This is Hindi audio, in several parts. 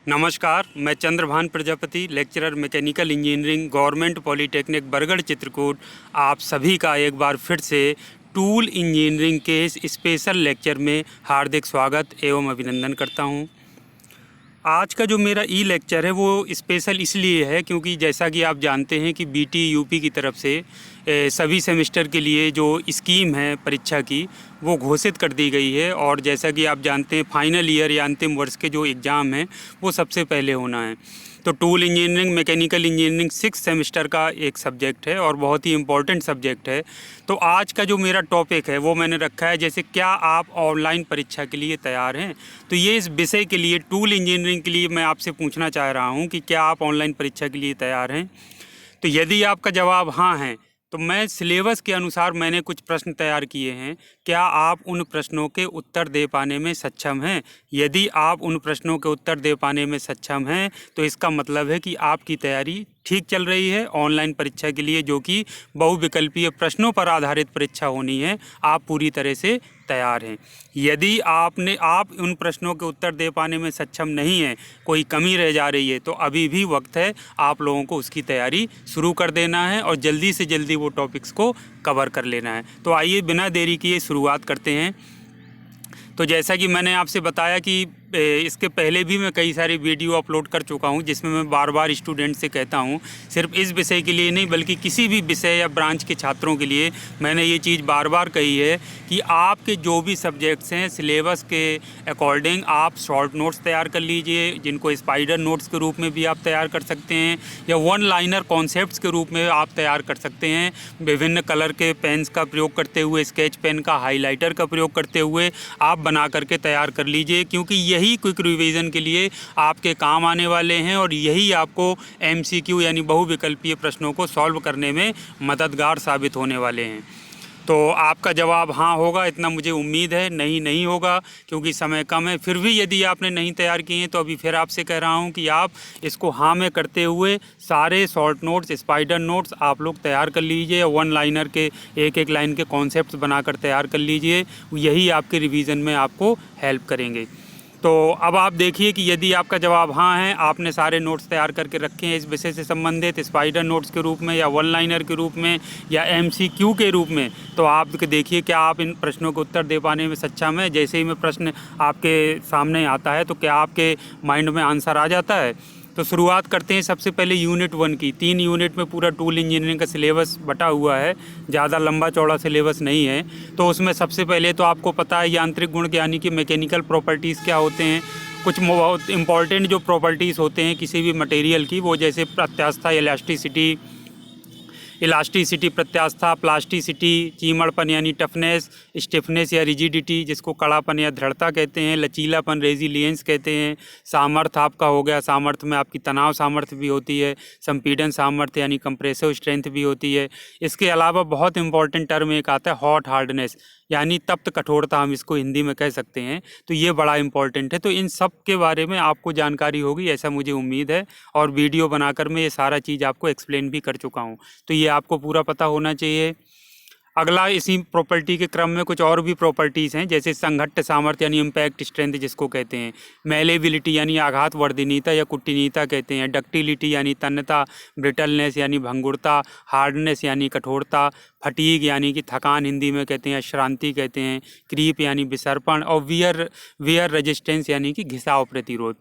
नमस्कार, मैं Chandrabhan Prajapati, lecturer mechanical engineering, government polytechnic Bargarh Chitrakoot. आप सभी का एक बार फिर से टूल इंजीनियरिंग के इस स्पेशल लेक्चर में हार्दिक स्वागत एवं अभिनंदन करता हूं। आज का जो मेरा लेक्चर है वो स्पेशल इसलिए है क्योंकि जैसा कि आप जानते हैं कि बीटी यूपी की तरफ से सभी सेमेस्टर के लिए जो स्कीम है परीक्षा की वो घोषित कर दी गई है। और जैसा कि आप जानते हैं फाइनल ईयर या अंतिम वर्ष के जो एग्ज़ाम हैं वो सबसे पहले होना है। तो tool engineering mechanical engineering 6 semester का एक सब्जेक्ट है और बहुत ही इम्पोर्टेंट सब्जेक्ट है। तो आज का जो मेरा टॉपिक है वो मैंने रखा है जैसे क्या आप ऑनलाइन परीक्षा के लिए तैयार हैं। तो ये इस विषय के लिए टूल इंजीनियरिंग के लिए मैं आपसे पूछना चाह रहा हूँ कि क्या आप ऑनलाइन परीक्षा के लिए तैयार हैं। तो यदि आपका जवाब हाँ है तो मैं सिलेबस के अनुसार मैंने कुछ प्रश्न तैयार किए हैं। क्या आप उन प्रश्नों के उत्तर दे पाने में सक्षम हैं? यदि आप उन प्रश्नों के उत्तर दे पाने में सक्षम हैं तो इसका मतलब है कि आपकी तैयारी ठीक चल रही है ऑनलाइन परीक्षा के लिए, जो कि बहुविकल्पीय प्रश्नों पर आधारित परीक्षा होनी है। आप पूरी तरह से तैयार हैं। यदि आप उन प्रश्नों के उत्तर दे पाने में सक्षम नहीं हैं, कोई कमी रह जा रही है, तो अभी भी वक्त है आप लोगों को उसकी तैयारी शुरू कर देना है और जल्दी से जल्दी वो टॉपिक्स को कवर कर लेना है। तो आइए बिना देरी किए शुरुआत करते हैं। तो जैसा कि मैंने आपसे बताया कि इसके पहले भी मैं कई सारे वीडियो अपलोड कर चुका हूं जिसमें मैं बार बार स्टूडेंट से कहता हूं, सिर्फ इस विषय के लिए नहीं बल्कि किसी भी विषय या ब्रांच के छात्रों के लिए मैंने ये चीज़ बार बार कही है कि आपके जो भी सब्जेक्ट्स हैं सिलेबस के अकॉर्डिंग आप शॉर्ट नोट्स तैयार कर लीजिए, जिनको स्पाइडर नोट्स के रूप में भी आप तैयार कर सकते हैं या वन लाइनर कॉन्सेप्ट्स के रूप में आप तैयार कर सकते हैं। विभिन्न कलर के पेन्स का प्रयोग करते हुए, स्केच पेन का, हाईलाइटर का प्रयोग करते हुए आप बना करके तैयार कर लीजिए, क्योंकि यही क्विक रिवीजन के लिए आपके काम आने वाले हैं और यही आपको एमसीक्यू यानी बहुविकल्पीय प्रश्नों को सॉल्व करने में मददगार साबित होने वाले हैं। तो आपका जवाब हाँ होगा, इतना मुझे उम्मीद है। नहीं होगा क्योंकि समय कम है। फिर भी यदि आपने नहीं तैयार किए हैं तो अभी फिर आपसे कह रहा हूँ कि आप इसको हाँ में करते हुए सारे शॉर्ट नोट्स, स्पाइडर नोट्स आप लोग तैयार कर लीजिए। वन लाइनर के एक लाइन के कॉन्सेप्ट्स बनाकर तैयार कर लीजिए, यही आपके रिवीजन में आपको हेल्प करेंगे। तो अब आप देखिए कि यदि आपका जवाब हाँ है, आपने सारे नोट्स तैयार करके रखे हैं इस विषय से संबंधित स्पाइडर नोट्स के रूप में या वन लाइनर के रूप में या एमसीक्यू के रूप में, तो आप देखिए क्या आप इन प्रश्नों को उत्तर दे पाने में सक्षम है। जैसे ही मैं प्रश्न आपके सामने आता है तो क्या आपके माइंड में आंसर आ जाता है। तो शुरुआत करते हैं सबसे पहले यूनिट 1 की। 3 यूनिट में पूरा टूल इंजीनियरिंग का सिलेबस बटा हुआ है, ज़्यादा लंबा चौड़ा सिलेबस नहीं है। तो उसमें सबसे पहले तो आपको पता है यांत्रिक गुण यानी कि मैकेनिकल प्रॉपर्टीज़ क्या होते हैं। कुछ बहुत इंपॉर्टेंट जो प्रॉपर्टीज़ होते हैं किसी भी मटेरियल की, वो जैसे प्रत्यास्थता, इलास्टिसिटी, प्रत्यास्थता, प्लास्टिसिटी, चीमड़पन यानी टफनेस, स्टिफनेस या रिजिडिटी जिसको कड़ापन या दृढ़ता कहते हैं, लचीलापन रेजिलियंस कहते हैं, सामर्थ्य आपका हो गया, सामर्थ्य में आपकी तनाव सामर्थ्य भी होती है, संपीड़न सामर्थ्य यानी कंप्रेसिव स्ट्रेंथ भी होती है। इसके अलावा बहुत इंपॉर्टेंट टर्म एक आता है हॉट हार्डनेस यानी तप्त कठोरता, हम इसको हिंदी में कह सकते हैं। तो ये बड़ा इंपॉर्टेंट है। तो इन सब के बारे में आपको जानकारी होगी ऐसा मुझे उम्मीद है, और वीडियो बनाकर मैं ये सारा चीज़ आपको एक्सप्लेन भी कर चुका हूँ, तो ये आपको पूरा पता होना चाहिए। अगला इसी प्रॉपर्टी के क्रम में कुछ और भी प्रॉपर्टीज़ हैं जैसे संघट्ट सामर्थ्य यानी इम्पैक्ट स्ट्रेंथ जिसको कहते हैं, मेलेबिलिटी यानी आघात वर्धनीयता या कुटिनीयता कहते हैं, डक्टिलिटी यानी तन्यता, ब्रिटलनेस यानी भंगुरता, हार्डनेस यानी कठोरता, फटीग यानी कि थकान हिंदी में कहते हैं, श्रांति कहते हैं, क्रीप यानी विसर्पण, और वियर रेजिस्टेंस यानी कि घिसाव प्रतिरोध।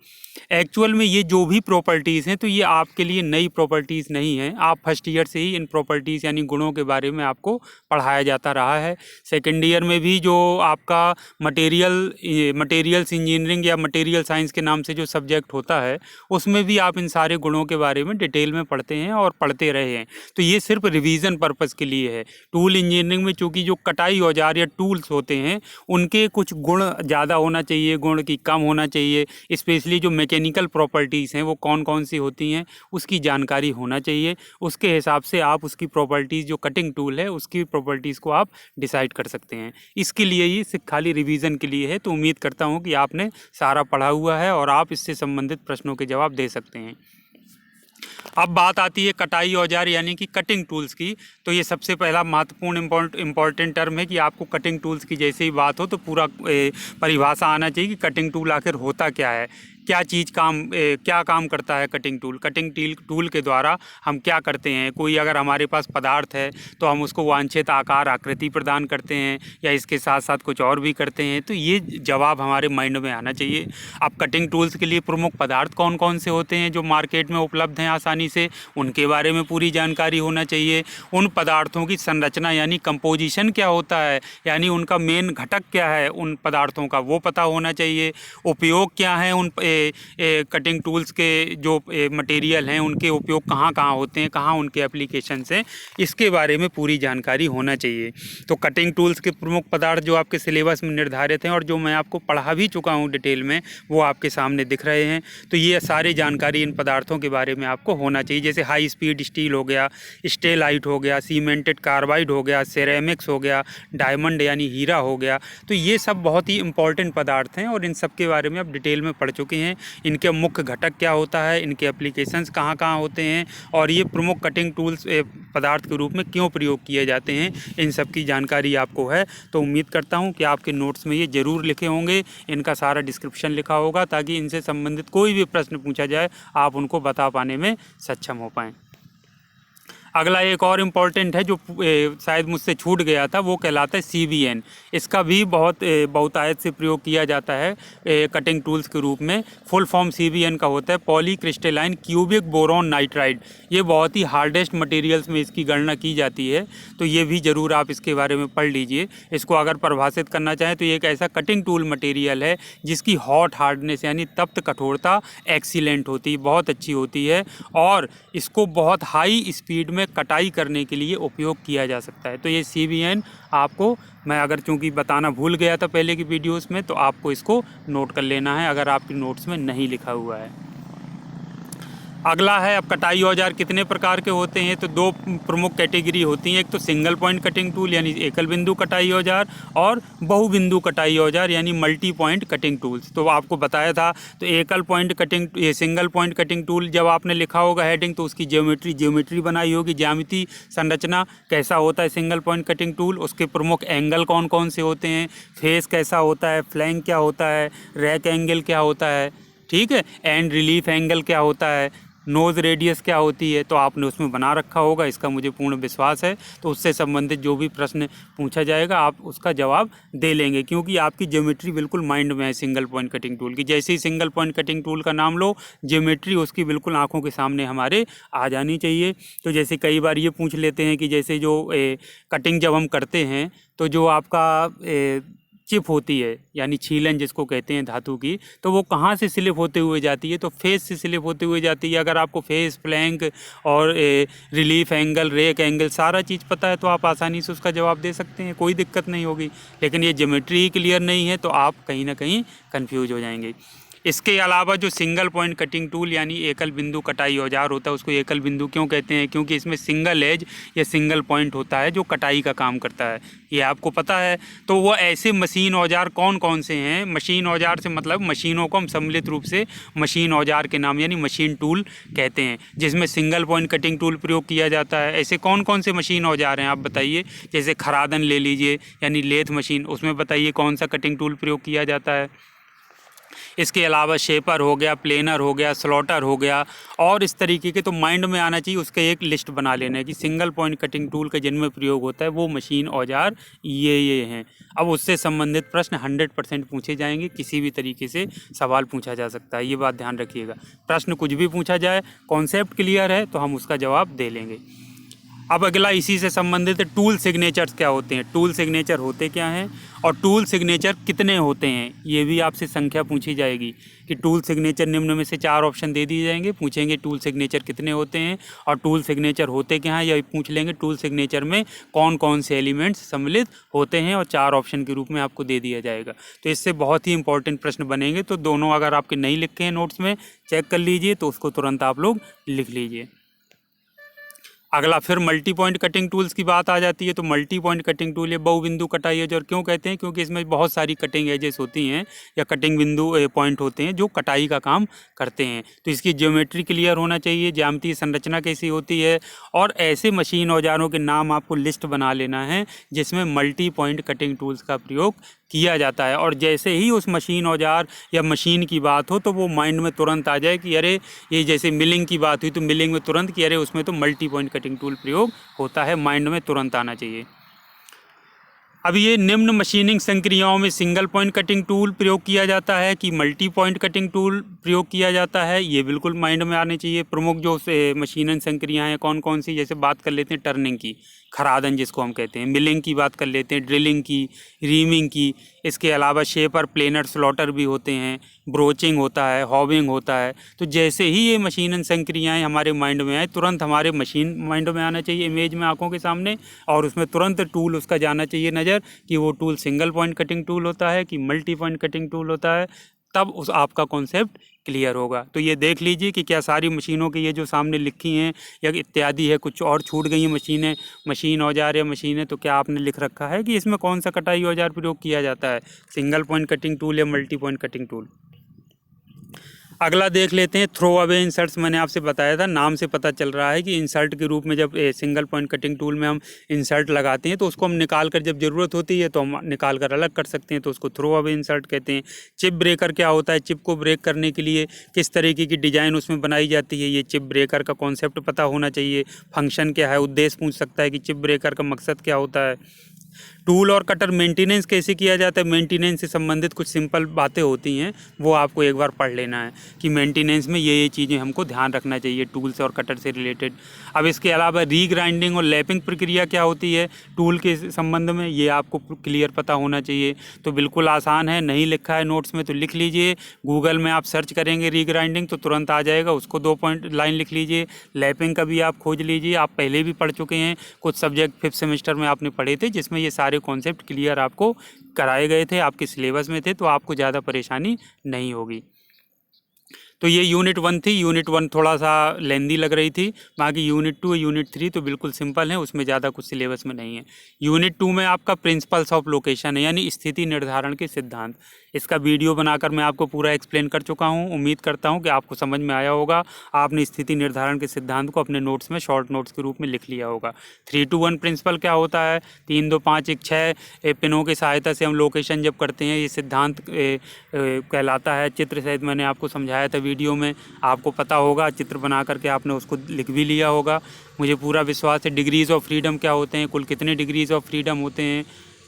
एक्चुअल में ये जो भी प्रॉपर्टीज़ हैं तो ये आपके लिए नई प्रॉपर्टीज़ नहीं हैं। आप फर्स्ट ईयर से ही इन प्रॉपर्टीज़ यानी गुणों के बारे में आपको पढ़ाया जाता रहा है। सेकेंड ईयर में भी जो आपका मटेरियल्स इंजीनियरिंग या मटेरियल साइंस के नाम से जो सब्जेक्ट होता है उसमें भी आप इन सारे गुणों के बारे में डिटेल में पढ़ते हैं और पढ़ते रहे हैं। तो ये सिर्फ रिवीजन पर्पज़ के लिए है। टूल इंजीनियरिंग में चूँकि जो कटाई औजार या टूल्स होते हैं उनके कुछ गुण ज़्यादा होना चाहिए, गुण की कम होना चाहिए। स्पेशली जो मैकेनिकल प्रॉपर्टीज़ हैं वो कौन कौन सी होती हैं उसकी जानकारी होना चाहिए। उसके हिसाब से आप उसकी प्रॉपर्टीज़, जो कटिंग टूल है उसकी प्रॉपर्टीज़ को आप डिसाइड कर सकते हैं। इसके लिए ये सिर्फ खाली रिवीजन के लिए है। तो उम्मीद करता हूँ कि आपने सारा पढ़ा हुआ है और आप इससे संबंधित प्रश्नों के जवाब दे सकते हैं। अब बात आती है कटाई औजार यानी कि कटिंग टूल्स की। तो ये सबसे पहला महत्वपूर्ण इम्पॉर्टेंट टर्म है कि आपको कटिंग टूल्स की जैसे ही बात हो तो पूरा परिभाषा आना चाहिए कि कटिंग टूल आखिर होता क्या है। क्या काम करता है कटिंग टूल। कटिंग टूल के द्वारा हम क्या करते हैं, कोई अगर हमारे पास पदार्थ है तो हम उसको वांछित आकार आकृति प्रदान करते हैं या इसके साथ साथ कुछ और भी करते हैं। तो ये जवाब हमारे माइंड में आना चाहिए। अब कटिंग टूल्स के लिए प्रमुख पदार्थ कौन कौन से होते हैं जो मार्केट में उपलब्ध हैं आसानी से, उनके बारे में पूरी जानकारी होना चाहिए। उन पदार्थों की संरचना यानी कंपोजिशन क्या होता है, यानी उनका मेन घटक क्या है उन पदार्थों का, वो पता होना चाहिए। उपयोग क्या है उन कटिंग टूल्स के, जो मटेरियल हैं उनके उपयोग कहाँ कहाँ होते हैं, कहाँ उनके एप्लीकेशंस हैं, इसके बारे में पूरी जानकारी होना चाहिए। तो कटिंग टूल्स के प्रमुख पदार्थ जो आपके सिलेबस में निर्धारित हैं और जो मैं आपको पढ़ा भी चुका हूँ डिटेल में, वो आपके सामने दिख रहे हैं। तो ये सारी जानकारी इन पदार्थों के बारे में आपको होना चाहिए, जैसे हाई स्पीड स्टील हो गया, स्टेलाइट हो गया, सीमेंटेड कार्बाइड हो गया, सेरेमिक्स हो गया, डायमंड यानी हीरा हो गया। तो ये सब बहुत ही इंपॉर्टेंट पदार्थ हैं और इन सब के बारे में आप डिटेल में पढ़ चुके हैं। इनके मुख्य घटक क्या होता है, इनके एप्लीकेशंस कहाँ कहाँ होते हैं और ये प्रमुख कटिंग टूल्स पदार्थ के रूप में क्यों प्रयोग किए जाते हैं, इन सब की जानकारी आपको है। तो उम्मीद करता हूँ कि आपके नोट्स में ये ज़रूर लिखे होंगे, इनका सारा डिस्क्रिप्शन लिखा होगा ताकि इनसे संबंधित कोई भी प्रश्न पूछा जाए आप उनको बता पाने में सक्षम हो पाएँ। अगला एक और इम्पॉर्टेंट है जो शायद मुझसे छूट गया था, वो कहलाता है CBN। इसका भी बहुतायत से प्रयोग किया जाता है कटिंग टूल्स के रूप में। फुल फॉर्म CBN का होता है poly crystalline cubic boron nitride. ये बहुत ही हार्डेस्ट मटेरियल्स में इसकी गणना की जाती है, तो ये भी ज़रूर आप इसके बारे में पढ़ लीजिए। इसको अगर परिभाषित करना चाहें तो ये एक ऐसा कटिंग टूल मटेरियल है जिसकी हॉट हार्डनेस यानी तप्त कठोरता एक्सीलेंट होती है, बहुत अच्छी होती है और इसको बहुत हाई स्पीड में कटाई करने के लिए उपयोग किया जा सकता है। तो ये CBN आपको, मैं अगर चूँकि बताना भूल गया था पहले की वीडियोस में, तो आपको इसको नोट कर लेना है अगर आपके नोट्स में नहीं लिखा हुआ है। अगला है, अब कटाई औजार कितने प्रकार के होते हैं, तो दो प्रमुख कैटेगरी होती हैं। एक तो सिंगल पॉइंट कटिंग टूल यानी एकल बिंदु कटाई औजार और बहुबिंदु कटाई औजार यानी मल्टी पॉइंट कटिंग टूल्स। तो आपको बताया था, तो एकल पॉइंट कटिंग, ये सिंगल पॉइंट कटिंग टूल जब आपने लिखा होगा हेडिंग तो उसकी ज्योमेट्री बनाई होगी, ज्यामिति संरचना कैसा होता है सिंगल पॉइंट कटिंग टूल, उसके प्रमुख एंगल कौन कौन से होते हैं, फेस कैसा होता है, फ्लैंक क्या होता है, रैक एंगल क्या होता है, ठीक है, एंड रिलीफ एंगल क्या होता है, नोज़ रेडियस क्या होती है, तो आपने उसमें बना रखा होगा, इसका मुझे पूर्ण विश्वास है। तो उससे संबंधित जो भी प्रश्न पूछा जाएगा आप उसका जवाब दे लेंगे, क्योंकि आपकी ज्योमेट्री बिल्कुल माइंड में है सिंगल पॉइंट कटिंग टूल की। जैसे ही सिंगल पॉइंट कटिंग टूल का नाम लो, ज्योमेट्री उसकी बिल्कुल आंखों के सामने हमारे आ जानी चाहिए। तो जैसे कई बार ये पूछ लेते हैं कि जैसे जो कटिंग जब हम करते हैं तो जो आपका चिप होती है यानी छीलन जिसको कहते हैं धातु की, तो वो कहाँ से स्लिप होते हुए जाती है, तो फेस से स्लिप होते हुए जाती है। अगर आपको फेस, फ्लैंक और रिलीफ एंगल, रेक एंगल सारा चीज़ पता है तो आप आसानी से उसका जवाब दे सकते हैं, कोई दिक्कत नहीं होगी। लेकिन ये ज्योमेट्री ही क्लियर नहीं है तो आप कहीं ना कहीं कन्फ्यूज हो जाएंगे। इसके अलावा जो सिंगल पॉइंट कटिंग टूल यानी एकल बिंदु कटाई औजार होता है, उसको एकल बिंदु क्यों कहते हैं, क्योंकि इसमें सिंगल एज या सिंगल पॉइंट होता है जो कटाई का काम करता है, ये आपको पता है। तो वो ऐसे मशीन औजार कौन कौन से हैं, मशीन औजार से मतलब मशीनों को हम सम्मिलित रूप से मशीन औजार के नाम यानी मशीन टूल कहते हैं, जिसमें सिंगल पॉइंट कटिंग टूल प्रयोग किया जाता है। ऐसे कौन कौन से मशीन औजार हैं आप बताइए। जैसे खरादन ले लीजिए यानी लेथ मशीन, उसमें बताइए कौन सा कटिंग टूल प्रयोग किया जाता है। इसके अलावा शेपर हो गया, प्लेनर हो गया, स्लॉटर हो गया और इस तरीके के, तो माइंड में आना चाहिए, उसका एक लिस्ट बना लेना है कि सिंगल पॉइंट कटिंग टूल का जिनमें प्रयोग होता है वो मशीन औजार ये हैं। अब उससे संबंधित प्रश्न 100% पूछे जाएंगे, किसी भी तरीके से सवाल पूछा जा सकता है, ये बात ध्यान रखिएगा। प्रश्न कुछ भी पूछा जाए, कॉन्सेप्ट क्लियर है तो हम उसका जवाब दे लेंगे। अब अगला इसी से संबंधित टूल सिग्नेचर्स क्या होते हैं, टूल सिग्नेचर होते क्या हैं और टूल सिग्नेचर कितने होते हैं, ये भी आपसे संख्या पूछी जाएगी कि टूल सिग्नेचर निम्न में से 4 ऑप्शन दे दिए जाएंगे, पूछेंगे टूल सिग्नेचर कितने होते हैं और टूल सिग्नेचर होते क्या हैं, यह पूछ लेंगे टूल सिग्नेचर में कौन कौन से एलिमेंट्स सम्मिलित होते हैं और 4 ऑप्शन के रूप में आपको दे दिया जाएगा। तो इससे बहुत ही इंपॉर्टेंट प्रश्न बनेंगे। तो दोनों अगर आपके नहीं लिखे हैं नोट्स में, चेक कर लीजिए, तो उसको तुरंत आप लोग लिख लीजिए। अगला फिर मल्टी पॉइंट कटिंग टूल्स की बात आ जाती है। तो मल्टी पॉइंट कटिंग टूल ये बहुबिंदु कटाई औजार क्यों कहते हैं, क्योंकि इसमें बहुत सारी कटिंग एजेस होती हैं या कटिंग बिंदु पॉइंट होते हैं जो कटाई का काम करते हैं। तो इसकी ज्योमेट्री क्लियर होना चाहिए, ज्यामितीय संरचना कैसी होती है और ऐसे मशीन औजारों के नाम आपको लिस्ट बना लेना है जिसमें मल्टी पॉइंट कटिंग टूल्स का प्रयोग किया जाता है। और जैसे ही उस मशीन औजार या मशीन की बात हो तो वो माइंड में तुरंत आ जाए कि अरे ये जैसे मिलिंग की बात हुई तो मिलिंग में तुरंत कि अरे उसमें तो मल्टी पॉइंट कटिंग टूल प्रयोग होता है, माइंड में तुरंत आना चाहिए। अब ये निम्न मशीनिंग संक्रियाओं में सिंगल पॉइंट कटिंग टूल प्रयोग किया जाता है कि मल्टी पॉइंट कटिंग टूल प्रयोग किया जाता है, ये बिल्कुल माइंड में आने चाहिए। प्रमुख जो मशीनिंग संक्रियाएं हैं कौन कौन सी, जैसे बात कर लेते हैं टर्निंग की, खरादन जिसको हम कहते हैं, मिलिंग की बात कर लेते हैं, ड्रिलिंग की, रीमिंग की। इसके अलावा शेपर, प्लेनर, स्लॉटर भी होते हैं, ब्रोचिंग होता है, हॉबिंग होता है। तो जैसे ही ये मशीनन संक्रियाएं हमारे माइंड में आए तुरंत हमारे मशीन माइंड में आना चाहिए, इमेज में आंखों के सामने, और उसमें तुरंत टूल उसका जाना चाहिए नज़र कि वो tool single point cutting tool होता है कि मल्टी पॉइंट कटिंग टूल होता है। तब उस आपका कॉन्सेप्ट क्लियर होगा। तो ये देख लीजिए कि क्या सारी मशीनों की ये जो सामने लिखी हैं या इत्यादि है, कुछ और छूट गई हैं मशीनें, मशीन औजार या मशीनें, तो क्या आपने लिख रखा है कि इसमें कौन सा कटाई औजार प्रयोग किया जाता है, सिंगल पॉइंट कटिंग टूल या मल्टी पॉइंट कटिंग टूल। अगला देख लेते हैं थ्रो अवे इंसर्ट्स। मैंने आपसे बताया था, नाम से पता चल रहा है कि इंसर्ट के रूप में जब सिंगल पॉइंट कटिंग टूल में हम इंसर्ट लगाते हैं तो उसको हम निकाल कर जब ज़रूरत होती है तो हम निकाल कर अलग कर सकते हैं, तो उसको थ्रो अवे इंसर्ट कहते हैं। चिप ब्रेकर क्या होता है, चिप को ब्रेक करने के लिए किस तरीके की डिज़ाइन उसमें बनाई जाती है, ये चिप ब्रेकर का कॉन्सेप्ट पता होना चाहिए। फंक्शन क्या है, उद्देश्य पूछ सकता है कि चिप ब्रेकर का मकसद क्या होता है। टूल और कटर मेंटेनेंस कैसे किया जाता है, मेंटेनेंस से संबंधित कुछ सिंपल बातें होती हैं, वो आपको एक बार पढ़ लेना है कि मेंटेनेंस में ये चीज़ें हमको ध्यान रखना चाहिए टूल से और कटर से रिलेटेड। अब इसके अलावा रीग्राइंडिंग और लैपिंग प्रक्रिया क्या होती है टूल के संबंध में, ये आपको क्लियर पता होना चाहिए। तो बिल्कुल आसान है, नहीं लिखा है नोट्स में तो लिख लीजिए, गूगल में आप सर्च करेंगे रीग्राइंडिंग तो तुरंत आ जाएगा, उसको 2 पॉइंट लाइन लिख लीजिए। लैपिंग का भी आप खोज लीजिए, आप पहले भी पढ़ चुके हैं, कुछ सब्जेक्ट 5th सेमेस्टर में आपने पढ़े थे जिसमें ये सारे कॉन्सेप्ट क्लियर आपको कराए गए थे, आपके सिलेबस में थे, तो आपको ज़्यादा परेशानी नहीं होगी। तो ये यूनिट 1 थी। यूनिट 1 थोड़ा सा लेंदी लग रही थी, बाकी यूनिट 2 यूनिट 3 तो बिल्कुल सिंपल है, उसमें ज़्यादा कुछ सिलेबस में नहीं है। यूनिट 2 में आपका प्रिंसिपल्स ऑफ लोकेशन है, यानी स्थिति निर्धारण के सिद्धांत। इसका वीडियो बनाकर मैं आपको पूरा एक्सप्लेन कर चुका हूँ, उम्मीद करता हूँ कि आपको समझ में आया होगा। आपने स्थिति निर्धारण के सिद्धांत को अपने नोट्स में शॉर्ट नोट्स के रूप में लिख लिया होगा। 3-2-1 प्रिंसिपल क्या होता है, 3 2 5 1 6 पिनों की सहायता से हम लोकेशन जब करते हैं, ये सिद्धांत कहलाता है। चित्र सहित मैंने आपको समझाया था वीडियो में, आपको पता होगा, चित्र बना करके आपने उसको लिख भी लिया होगा, मुझे पूरा विश्वास है। डिग्रीज़ ऑफ फ्रीडम क्या होते हैं, कुल कितने डिग्रीज़ ऑफ फ्रीडम होते हैं,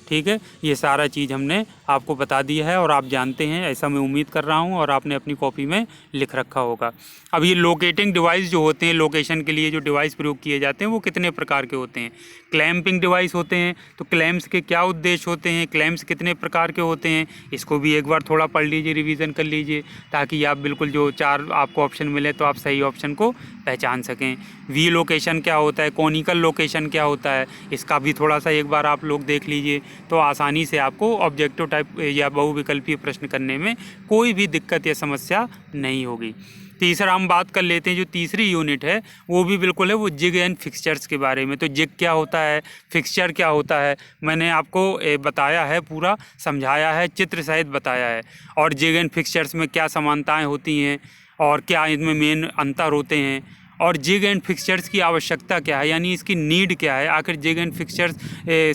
ठीक है, ये सारा चीज़ हमने आपको बता दिया है और आप जानते हैं, ऐसा मैं उम्मीद कर रहा हूँ, और आपने अपनी कॉपी में लिख रखा होगा। अब ये लोकेटिंग डिवाइस जो होते हैं, लोकेशन के लिए जो डिवाइस प्रयोग किए जाते हैं वो कितने प्रकार के होते हैं। क्लैंपिंग डिवाइस होते हैं, तो क्लैम्प्स के क्या उद्देश्य होते हैं, क्लैम्प्स कितने प्रकार के होते हैं, इसको भी एक बार थोड़ा पढ़ लीजिए, रिवीजन कर लीजिए, ताकि आप बिल्कुल जो 4 आपको ऑप्शन मिले तो आप सही ऑप्शन को पहचान सकें। वी लोकेशन क्या होता है, कॉनिकल लोकेशन क्या होता है, इसका भी थोड़ा सा एक बार आप लोग देख लीजिए, तो आसानी से आपको ऑब्जेक्टिव टाइप या बहुविकल्पीय प्रश्न करने में कोई भी दिक्कत या समस्या नहीं होगी। तीसरा हम बात कर लेते हैं, जो तीसरी यूनिट है वो भी बिल्कुल है, वो जिग एंड फिक्सचर्स के बारे में। तो जिग क्या होता है, फिक्सचर क्या होता है, मैंने आपको बताया है, पूरा समझाया है, चित्र सहित बताया है। और जिग एंड फिक्सचर्स में क्या समानताएं होती हैं और क्या इनमें मेन अंतर होते हैं, और जिग एंड फिक्सचर्स की आवश्यकता क्या है, यानी इसकी नीड क्या है, आखिर जिग एंड फिक्सचर्स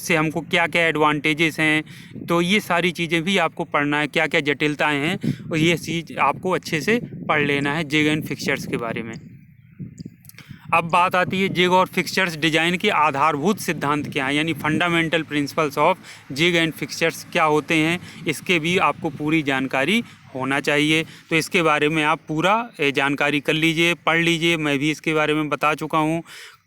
से हमको क्या क्या एडवांटेजेस हैं। तो ये सारी चीज़ें भी आपको पढ़ना है, क्या क्या जटिलताएं हैं, और ये चीज़ आपको अच्छे से पढ़ लेना है जिग एंड फिक्सचर्स के बारे में। अब बात आती है जिग और फिक्सचर्स डिज़ाइन के आधारभूत सिद्धांत क्या हैं, यानी fundamental principles of jig and fixtures क्या होते हैं, इसके भी आपको पूरी जानकारी होना चाहिए। तो इसके बारे में आप पूरा जानकारी कर लीजिए, पढ़ लीजिए, मैं भी इसके बारे में बता चुका हूँ।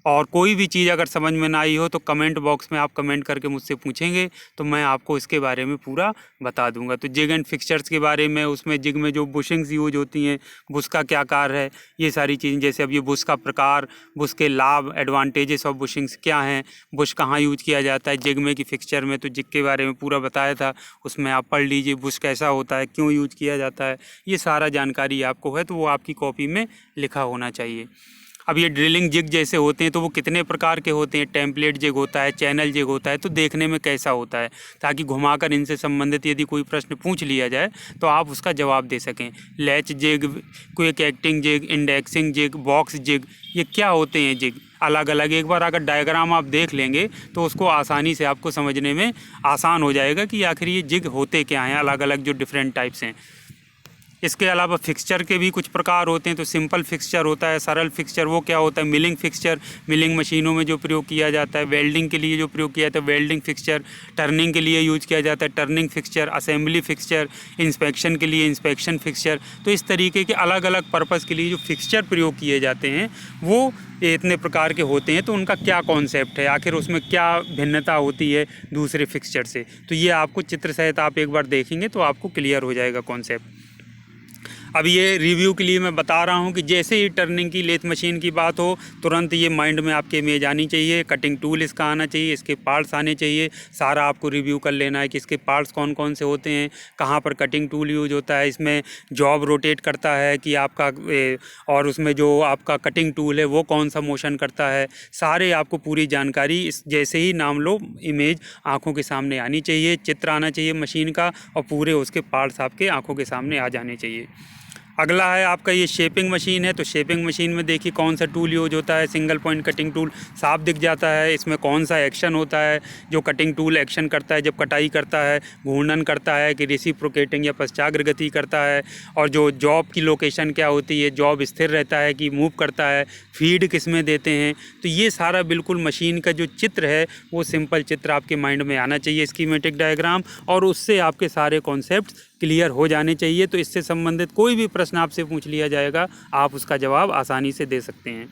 और कोई भी चीज़ अगर समझ में ना आई हो तो कमेंट बॉक्स में आप कमेंट करके मुझसे पूछेंगे तो मैं आपको इसके बारे में पूरा बता दूंगा। तो जिग एंड फिक्सचर्स के बारे में, उसमें जिग में जो बुशिंग्स यूज होती हैं, बुश का क्या कार्य है, ये सारी चीज़ें, जैसे अब ये बुश का प्रकार, बुश के लाभ, एडवांटेजेस ऑफ बुशिंग्स क्या हैं, बुश कहाँ यूज किया जाता है जिग में कि फिक्सचर में, तो जिग के बारे में पूरा बताया था, उसमें आप पढ़ लीजिए, बुश कैसा होता है, क्यों यूज किया जाता है, ये सारा जानकारी आपको है, तो वो आपकी कॉपी में लिखा होना चाहिए। अब ये ड्रिलिंग जिग जैसे होते हैं तो वो कितने प्रकार के होते हैं, टेम्पलेट जिग होता है, चैनल जिग होता है, तो देखने में कैसा होता है, ताकि घुमाकर इनसे संबंधित यदि कोई प्रश्न पूछ लिया जाए तो आप उसका जवाब दे सकें। Latch jig, quick acting jig, indexing jig, box jig, ये क्या होते हैं जिग अलग अलग। एक बार अगर डायग्राम आप देख लेंगे तो उसको आसानी से आपको समझने में आसान हो जाएगा कि आखिर ये जिग होते क्या हैं, अलग अलग जो डिफरेंट टाइप्स हैं। इसके अलावा फिक्सचर के भी कुछ प्रकार होते हैं, तो सिंपल फिक्सचर होता है, सरल फिक्सचर वो क्या होता है, मिलिंग फिक्सचर, मिलिंग मशीनों में जो प्रयोग किया जाता है, वेल्डिंग के लिए जो प्रयोग किया जाता है वेल्डिंग फिक्सचर, टर्निंग के लिए यूज किया जाता है turning fixture, assembly fixture, inspection के लिए इंस्पेक्शन फिक्सचर। तो इस तरीके के अलग अलग पर्पज़ के लिए जो फिक्सचर प्रयोग किए जाते हैं वो इतने प्रकार के होते हैं। तो उनका क्या कॉन्सेप्ट है, आखिर उसमें क्या भिन्नता होती है दूसरे फिक्सचर से, तो ये आपको चित्र सहित आप एक बार देखेंगे तो आपको क्लियर हो जाएगा कॉन्सेप्ट। अब ये रिव्यू के लिए मैं बता रहा हूँ कि जैसे ही टर्निंग की लेथ मशीन की बात हो तुरंत ये माइंड में आपके इमेज आनी चाहिए, कटिंग टूल इसका आना चाहिए, इसके पार्ट्स आने चाहिए, सारा आपको रिव्यू कर लेना है कि इसके पार्ट्स कौन कौन से होते हैं, कहाँ पर कटिंग टूल यूज होता है, इसमें जॉब रोटेट करता है कि आपका और उसमें जो आपका कटिंग टूल है वो कौन सा मोशन करता है, सारे आपको पूरी जानकारी इस जैसे ही नाम लो इमेज आँखों के सामने आनी चाहिए, चित्र आना चाहिए मशीन का और पूरे उसके पार्ट्स आपके आँखों के सामने आ जाने चाहिए। अगला है आपका ये शेपिंग मशीन है, तो शेपिंग मशीन में देखिए कौन सा टूल यूज होता है, सिंगल पॉइंट कटिंग टूल साफ दिख जाता है, इसमें कौन सा एक्शन होता है जो कटिंग टूल एक्शन करता है जब कटाई करता है, घूर्णन करता है कि रेसिप्रोकेटिंग या पश्चाग्र गति करता है, और जो जॉब की लोकेशन क्या होती है, जॉब स्थिर रहता है कि मूव करता है, फीड किस में देते हैं। तो ये सारा बिल्कुल मशीन का जो चित्र है वो सिंपल चित्र आपके माइंड में आना चाहिए, स्कीमेटिक डायग्राम, और उससे आपके सारे कॉन्सेप्ट क्लियर हो जाने चाहिए। तो इससे संबंधित कोई भी प्रश्न आपसे पूछ लिया जाएगा आप उसका जवाब आसानी से दे सकते हैं।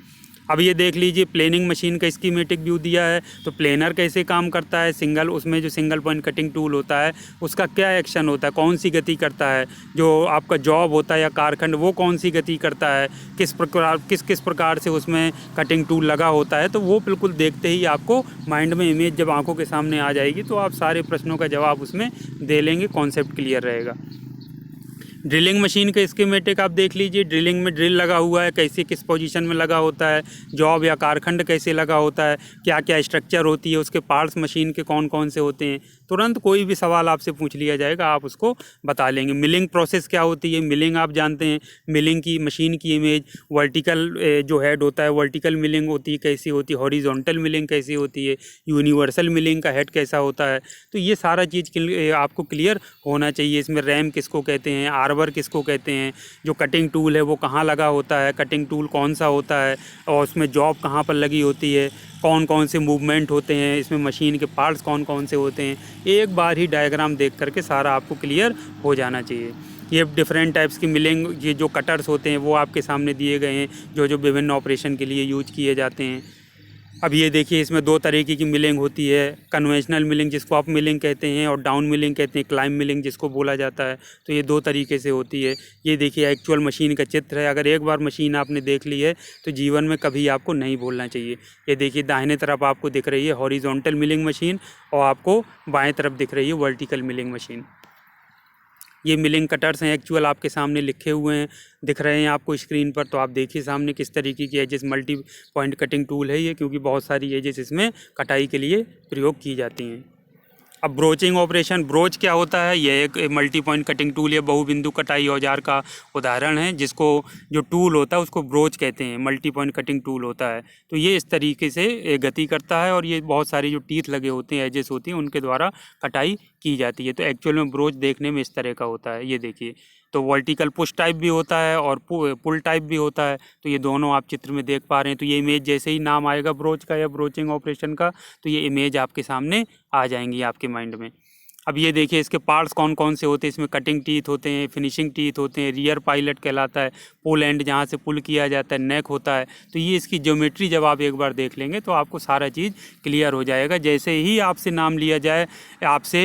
अब ये देख लीजिए प्लेनिंग मशीन का स्कीमेटिक व्यू दिया है, तो प्लेनर कैसे काम करता है, सिंगल उसमें जो सिंगल पॉइंट कटिंग टूल होता है उसका क्या एक्शन होता है, कौन सी गति करता है, जो आपका जॉब होता है या कारखंड वो कौन सी गति करता है, किस प्रकार से उसमें कटिंग टूल लगा होता है। तो वो बिल्कुल देखते ही आपको माइंड में इमेज जब आंखों के सामने आ जाएगी तो आप सारे प्रश्नों का जवाब उसमें दे लेंगे, कॉन्सेप्ट क्लियर रहेगा। ड्रिलिंग मशीन का स्कीमेटिक आप देख लीजिए, ड्रिलिंग में ड्रिल लगा हुआ है, कैसे किस पोजीशन में लगा होता है, जॉब या कारखंड कैसे लगा होता है, क्या क्या स्ट्रक्चर होती है, उसके पार्ट्स मशीन के कौन कौन से होते हैं। तुरंत कोई भी सवाल आपसे पूछ लिया जाएगा आप उसको बता लेंगे। मिलिंग प्रोसेस क्या होती है, मिलिंग आप जानते हैं, मिलिंग की मशीन की इमेज वर्टिकल जो हेड होता है वर्टिकल मिलिंग होती है कैसी होती है, हॉरिजॉन्टल मिलिंग कैसी होती है, यूनिवर्सल मिलिंग का हेड कैसा होता है। तो ये सारा चीज़ आपको क्लियर होना चाहिए। इसमें रैम किसको कहते हैं, आर्बर किसको कहते हैं, जो कटिंग टूल है वो कहाँ लगा होता है, कटिंग टूल कौन सा होता है, और उसमें जॉब कहाँ पर लगी होती है, कौन कौन से मूवमेंट होते हैं, इसमें मशीन के पार्ट्स कौन कौन से होते हैं। एक बार ही डायग्राम देख करके सारा आपको क्लियर हो जाना चाहिए। ये डिफरेंट टाइप्स की मिलिंग, ये जो कटर्स होते हैं वो आपके सामने दिए गए हैं जो विभिन्न ऑपरेशन के लिए यूज किए जाते हैं। अब ये देखिए इसमें दो तरीके की मिलिंग होती है, कन्वेंशनल मिलिंग जिसको अप मिलिंग कहते हैं और डाउन मिलिंग कहते हैं, क्लाइंब मिलिंग जिसको बोला जाता है। तो ये दो तरीके से होती है। ये देखिए एक्चुअल मशीन का चित्र है। अगर एक बार मशीन आपने देख ली है तो जीवन में कभी आपको नहीं भूलना चाहिए। ये देखिए दाहिने तरफ आपको दिख रही है हॉरिजॉन्टल मिलिंग मशीन और आपको बाएँ तरफ दिख रही है वर्टिकल मिलिंग मशीन। ये मिलिंग कटर्स हैं, एक्चुअल आपके सामने लिखे हुए हैं, दिख रहे हैं आपको स्क्रीन पर। तो आप देखिए सामने किस तरीके की edges multi point cutting tool है ये, क्योंकि बहुत सारी एजेस इसमें कटाई के लिए प्रयोग की जाती हैं। अब ब्रोचिंग ऑपरेशन, ब्रोच क्या होता है, यह एक मल्टी पॉइंट कटिंग टूल या बहुबिंदु कटाई औजार का उदाहरण है, जिसको जो टूल होता है उसको ब्रोच कहते हैं, मल्टी पॉइंट कटिंग टूल होता है। तो ये इस तरीके से गति करता है और ये बहुत सारी जो टीथ लगे होते हैं, एजेस होती हैं, उनके द्वारा कटाई की जाती है। तो एक्चुअल में ब्रोच देखने में इस तरह का होता है। ये देखिए, तो वर्टिकल पुश टाइप भी होता है और पुल टाइप भी होता है। तो ये दोनों आप चित्र में देख पा रहे हैं। तो ये इमेज जैसे ही नाम आएगा ब्रोच का या ब्रोचिंग ऑपरेशन का, तो ये इमेज आपके सामने आ जाएंगी आपके माइंड में। अब ये देखिए इसके पार्ट्स कौन कौन से होते हैं। इसमें कटिंग टीथ होते हैं, फिनिशिंग टीथ होते हैं, रियर पायलट कहलाता है, पुल एंड जहाँ से पुल किया जाता है, नेक होता है। तो ये इसकी ज्योमेट्री जब आप एक बार देख लेंगे तो आपको सारा चीज़ क्लियर हो जाएगा। जैसे ही आपसे नाम लिया जाए आपसे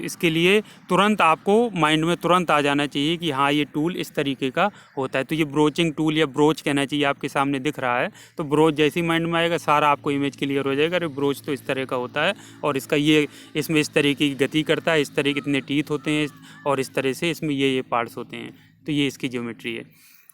इसके लिए तुरंत आपको माइंड में तुरंत आ जाना चाहिए कि हाँ ये टूल इस तरीके का होता है। तो ये ब्रोचिंग टूल या ब्रोच कहना चाहिए, आपके सामने दिख रहा है। तो ब्रोच जैसे ही माइंड में आएगा सारा आपको इमेज क्लियर हो जाएगा। अरे ब्रोच तो इस तरह का होता है और इसका ये इसमें इस तरीके की गति करता है, इस तरह के इतने टीथ होते हैं और इस तरह से इसमें ये पार्ट्स होते हैं। तो ये इसकी ज्योमेट्री है।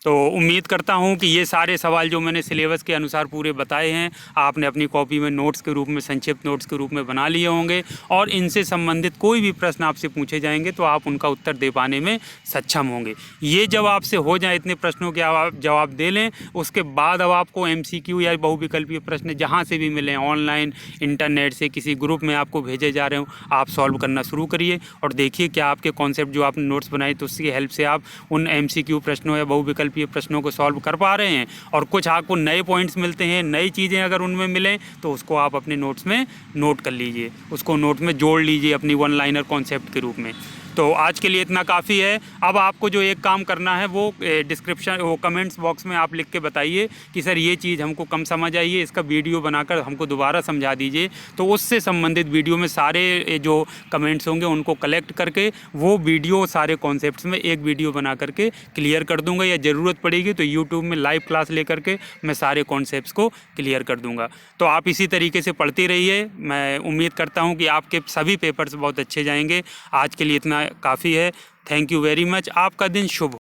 तो उम्मीद करता हूं कि ये सारे सवाल जो मैंने सिलेबस के अनुसार पूरे बताए हैं आपने अपनी कॉपी में नोट्स के रूप में, संक्षिप्त नोट्स के रूप में बना लिए होंगे, और इनसे संबंधित कोई भी प्रश्न आपसे पूछे जाएंगे तो आप उनका उत्तर दे पाने में सक्षम होंगे। ये जब आपसे हो जाए, इतने प्रश्नों के आप जवाब दे लें, उसके बाद अब आपको MCQ या बहुविकल्पीय प्रश्न जहाँ से भी मिलें, ऑनलाइन, इंटरनेट से, किसी ग्रुप में आपको भेजे जा रहे हो, आप सॉल्व करना शुरू करिए और देखिए क्या आपके कॉन्सेप्ट जो आपने नोट्स बनाए तो उसकी हेल्प से आप उन MCQ प्रश्नों या बहुविकल्पीय प्रश्नों को सॉल्व कर पा रहे हैं, और कुछ आपको नए पॉइंट्स मिलते हैं, नई चीज़ें अगर उनमें मिलें तो उसको आप अपने नोट्स में नोट कर लीजिए, उसको नोट में जोड़ लीजिए अपनी वन लाइनर कॉन्सेप्ट के रूप में। तो आज के लिए इतना काफ़ी है। अब आपको जो एक काम करना है वो कमेंट्स बॉक्स में आप लिख के बताइए कि सर ये चीज़ हमको कम समझ आई है, इसका वीडियो बनाकर हमको दोबारा समझा दीजिए। तो उससे संबंधित वीडियो में सारे जो कमेंट्स होंगे उनको कलेक्ट करके वो वीडियो सारे कॉन्सेप्ट्स में एक वीडियो बना करके क्लियर कर दूंगा, या ज़रूरत पड़ेगी तो यूट्यूब में लाइव क्लास लेकर के मैं सारे कॉन्सेप्ट्स को क्लियर कर दूंगा। तो आप इसी तरीके से पढ़ते रहिए। मैं उम्मीद करता हूँ कि आपके सभी पेपर्स बहुत अच्छे जाएंगे। आज के लिए इतना काफ़ी है। Thank you very much. आपका दिन शुभ हो।